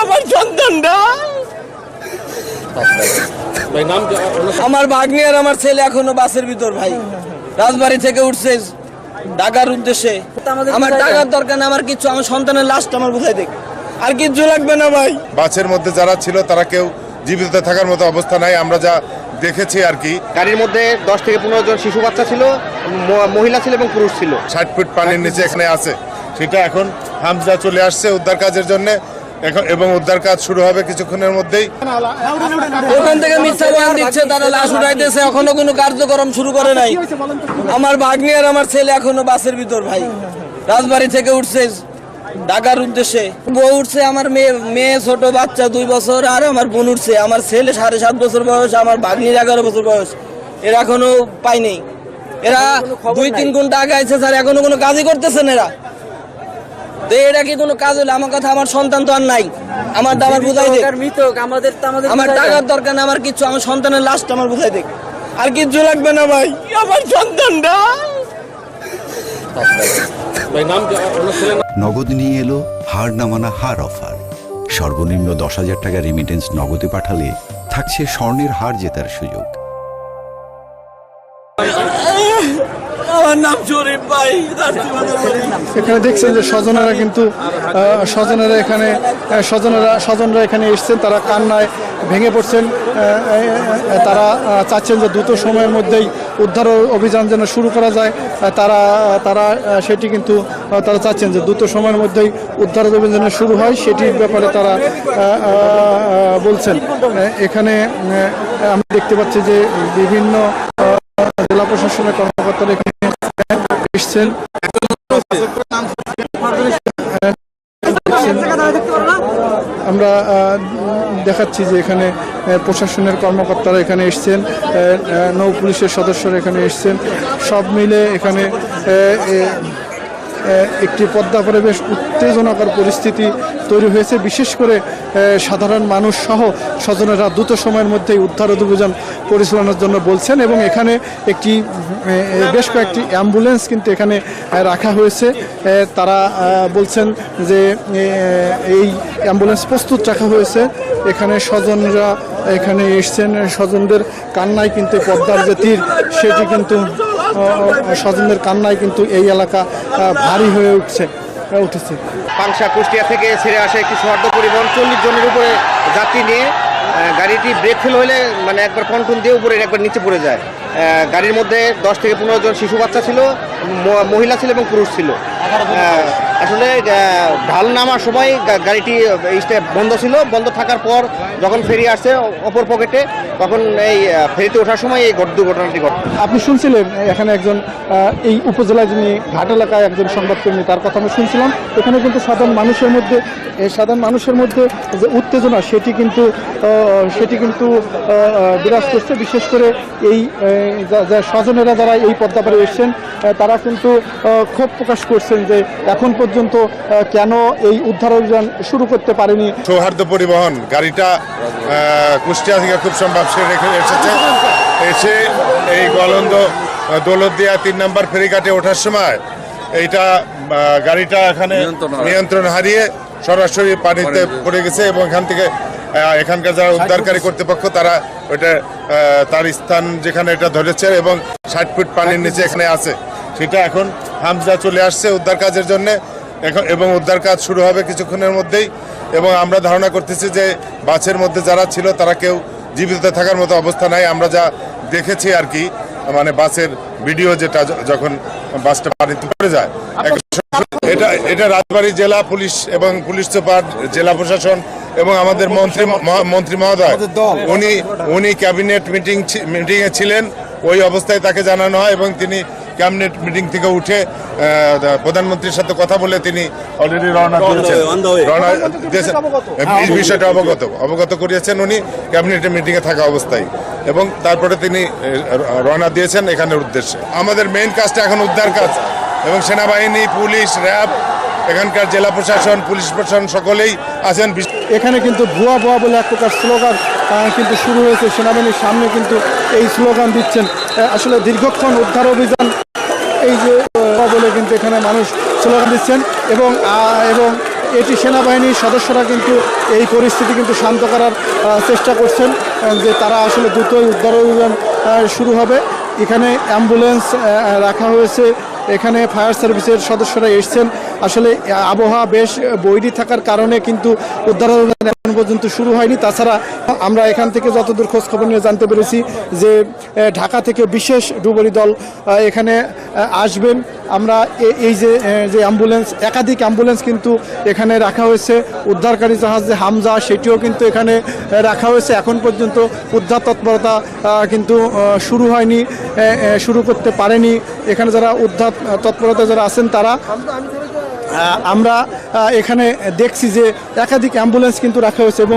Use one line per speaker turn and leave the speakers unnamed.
আমার সন্তানটা, আমার ভাগ্নি আর আমার ছেলে এখনো বাসের ভিতর ভাই, রাজবাড়ি থেকে উঠছে ঢাকার উদ্দেশ্যে। আমার টাকার দরকার না, আমার কিছু, আমার সন্তানের লাশটা আমার বুঝাই দেখ, আর কিচ্ছু লাগবে না ভাই।
বাসের মধ্যে যারা ছিল তারা কেউ জীবিত থাকার মতো অবস্থা নাই, আমরা যা দেখেছি আর কি।
গাড়ির মধ্যে 10 থেকে 15 জন শিশু বাচ্চা ছিল, মহিলা ছিল এবং পুরুষ ছিল।
60 ফুট পানির নিচে এখানে আছে, সেটা এখন হামজা চলে আসছে উদ্ধার কাজের জন্য, এবং উদ্ধার কাজ শুরু হবে কিছুক্ষণের মধ্যেই।
ওখান থেকে মিথ্যা বয়ান দিচ্ছে, তারা লাশ উঠাইতেছে, এখনো কোনো কার্যক্রম শুরু করে নাই। আমার ভাগ্নি আর আমার ছেলে এখনো বাসের ভিতর ভাই, রাজবাড়ি থেকে উঠছে ঢাকার উদ্দেশ্যে। বউ উঠছে, আমার মেয়ে ছোট বাচ্চা 2 বছর, আর আমার বোন উঠছে, আমার ছেলে 7.5 বছর বয়স, আমার ভাগ্নির 11 বছর বয়স। এরা এখনো পাইনি, এরা 2-3 ঘন্টা আগে আইছে স্যার, এখনো কোনো কাজই করতেছেন এরা। তো এটা কি কোনো কাজ হলো? আমার কথা, আমার সন্তান তো আর নাই, আমার দাবার বুঝাই দেখ, আমার টাকার দরকার না, আমার কিছু, আমার সন্তানের লাশটা আমার বুঝাই দেখ, আর কিচ্ছু লাগবে না ভাই। আমার সন্তানটা
নগদ নিয়ে এলো হার না মানা হার অফার। সর্বনিম্ন 10,000 টাকা রেমিটেন্স নগদে পাঠালে থাকছে স্বর্ণের হার জেতার সুযোগ।
আমার নাম শরীফ ভাই।
এখানে দেখছেন যে স্বজনরা এখানে এসছেন, তারা কান্নায় ভেঙে পড়ছেন। তারা চাচ্ছেন যে দ্রুত সময়ের মধ্যেই উদ্ধার অভিযান যেন শুরু করা যায়। তারা সেটি কিন্তু তারা চাচ্ছেন যে দ্রুত সময়ের মধ্যেই উদ্ধার অভিযান শুরু হয়, সেটির ব্যাপারে তারা বলছেন। এখানে আমরা দেখতে পাচ্ছি যে বিভিন্ন জেলা প্রশাসনের কর্মকর্তারা এখানে এসছেন। আমরা দেখাচ্ছি যে এখানে প্রশাসনের কর্মকর্তারা এখানে এসছেন, নৌ পুলিশের সদস্যরা এখানে এসছেন। সব মিলে এখানে একটি পদ্মা পরিবেশ উত্তেজনাকর পরিস্থিতি তৈরি হয়েছে। বিশেষ করে সাধারণ মানুষ সহ স্বজনেরা দ্রুত সময়ের মধ্যেই উদ্ধার অভিযান পরিচালনার জন্য বলছেন, এবং এখানে বেশ কয়েকটি অ্যাম্বুলেন্স কিন্তু এখানে রাখা হয়েছে। তারা বলছেন যে এই অ্যাম্বুলেন্স প্রস্তুত রাখা হয়েছে। এখানে স্বজনরা এখানে এসছেন, স্বজনদের কান্নায় কিন্তু পদ্মার যে তীর, সেটি কিন্তু স্বজনদের কান্নায় কিন্তু এই এলাকা ভারী হয়ে উঠেছে।
পাংশা কুষ্টিয়া থেকে ছেড়ে আসে একটি সৌহার্দ্য পরিবহন 40 জনের উপরে যাত্রী নিয়ে গাড়িটি ব্রেক ফেল হলে মানে একবার কন্ট্রোল দিয়ে উপরে একবার নিচে পড়ে যায়। গাড়ির মধ্যে 10 থেকে 15 জন শিশু বাচ্চা ছিল, মহিলা ছিল এবং পুরুষ ছিল। আসলে ঢাল নামার সময় গাড়িটি বন্ধ ছিল, বন্ধ থাকার পর যখন ফেরি আসছে অপর পকেটে, তখন এই ফেরিতে ওঠার সময় এই দুর্ঘটনাটি ঘটে।
আপনি শুনছিলেন এখানে একজন এই উপজেলায় যিনি ঘাট এলাকায় একজন সংবাদকর্মী, তার কথা আমি শুনছিলাম। এখানে কিন্তু সাধারণ মানুষের মধ্যে যে উত্তেজনা, সেটি কিন্তু বিরাজ করছে। বিশেষ করে এই স্বজনেরা যারা এই পদ্মা পাড়ে এসছেন, তারা কিন্তু ক্ষোভ প্রকাশ করছেন যে এখন পর্যন্ত কেন এই উদ্ধার অভিযান শুরু করতে পারেনি।
সৌহার্দ্য পরিবহন গাড়িটা কুষ্টিয়া থেকে খুব সম্ভব সে রেখে এসে এই গলন্দ দৌলতদিয়া 3 নম্বর ফেরিঘাটে ওঠার সময় এইটা গাড়িটা এখানে নিয়ন্ত্রণ হারিয়ে সরাসরি পানিতে পড়ে গেছে, এবং এখান থেকে এখানকার যারা উদ্ধারকারী কর্তৃপক্ষ তারা ওইটা তার স্থান যেখানে এটা ধরেছে এবং 60 ফুট পানির নিচে এখানে আছে, সেটা এখন হামজা চলে আসছে উদ্ধার কাজের জন্য, এবং উদ্ধার কাজ শুরু হবে কিছুক্ষণের মধ্যেই। এবং আমরা ধারণা করতেছি যে বাসের মধ্যে যারা ছিল তারা কেউ জীবিত থাকার মতো অবস্থা নাই, আমরা যা দেখেছি আর কি, মানে বাসের ভিডিও যেটা যখন বাসটা পানিতে পড়ে যায়। এটা রাজবাড়ী জেলা পুলিশ এবং পুলিশ সুপার, জেলা প্রশাসন এবং আমাদের মন্ত্রী মহোদয়, উনি ক্যাবিনেট মিটিংয়ে ছিলেন, ওই অবস্থায় তাকে জানানো হয়, এবং তিনি ক্যাবিনেট মিটিং থেকে উঠে প্রধানমন্ত্রীর সাথে কথা বলে তিনি অলরেডি রওনা দিয়েছেন, বিষয়টা অবগত করিয়েছেন উনি ক্যাবিনেটের মিটিংয়ে থাকা অবস্থায়, এবং তারপরে তিনি রওনা দিয়েছেন এখানের উদ্দেশ্যে। আমাদের মেইন কাজটা এখন উদ্ধার কাজ, এবং সেনাবাহিনী, পুলিশ, র্যাব, এখানকার জেলা প্রশাসন, পুলিশ প্রশাসন সকলেই আছেন।
এখানে কিন্তু ভুয়া বলে এক প্রকার স্লোগান কিন্তু শুরু হয়েছে। সেনাবাহিনীর সামনে কিন্তু এই স্লোগান দিচ্ছেন। আসলে দীর্ঘক্ষণ উদ্ধার অভিযান এই যে বলে কিন্তু এখানে মানুষ স্লোগান দিচ্ছেন, এবং এটি সেনাবাহিনীর সদস্যরা কিন্তু এই পরিস্থিতি কিন্তু শান্ত করার চেষ্টা করছেন, যে তারা আসলে দ্রুতই উদ্ধার অভিযান শুরু হবে। এখানে অ্যাম্বুলেন্স রাখা হয়েছে, এখানে ফায়ার সার্ভিসের সদস্যরা এসছেন। আসলে আবহাওয়া বেশ বৈরী থাকার কারণে কিন্তু উদ্ধার অভিযান এখন পর্যন্ত শুরু হয়নি। তাছাড়া আমরা এখান থেকে যতদূর খোঁজ খবর নিয়ে জানতে পেরেছি যে ঢাকা থেকে বিশেষ ডুবুরি দল এখানে আসবেন। আমরা এই যে অ্যাম্বুলেন্স, একাধিক অ্যাম্বুলেন্স কিন্তু এখানে রাখা হয়েছে। উদ্ধারকারী জাহাজ যে হামজা, সেটিও কিন্তু এখানে রাখা হয়েছে। এখন পর্যন্ত উদ্ধার তৎপরতা কিন্তু শুরু হয়নি, শুরু করতে পারেনি এখানে যারা উদ্ধার তৎপরতা যারা আছেন তারা। আমরা এখানে দেখছি যে একাধিক অ্যাম্বুলেন্স কিন্তু রাখা হয়েছে এবং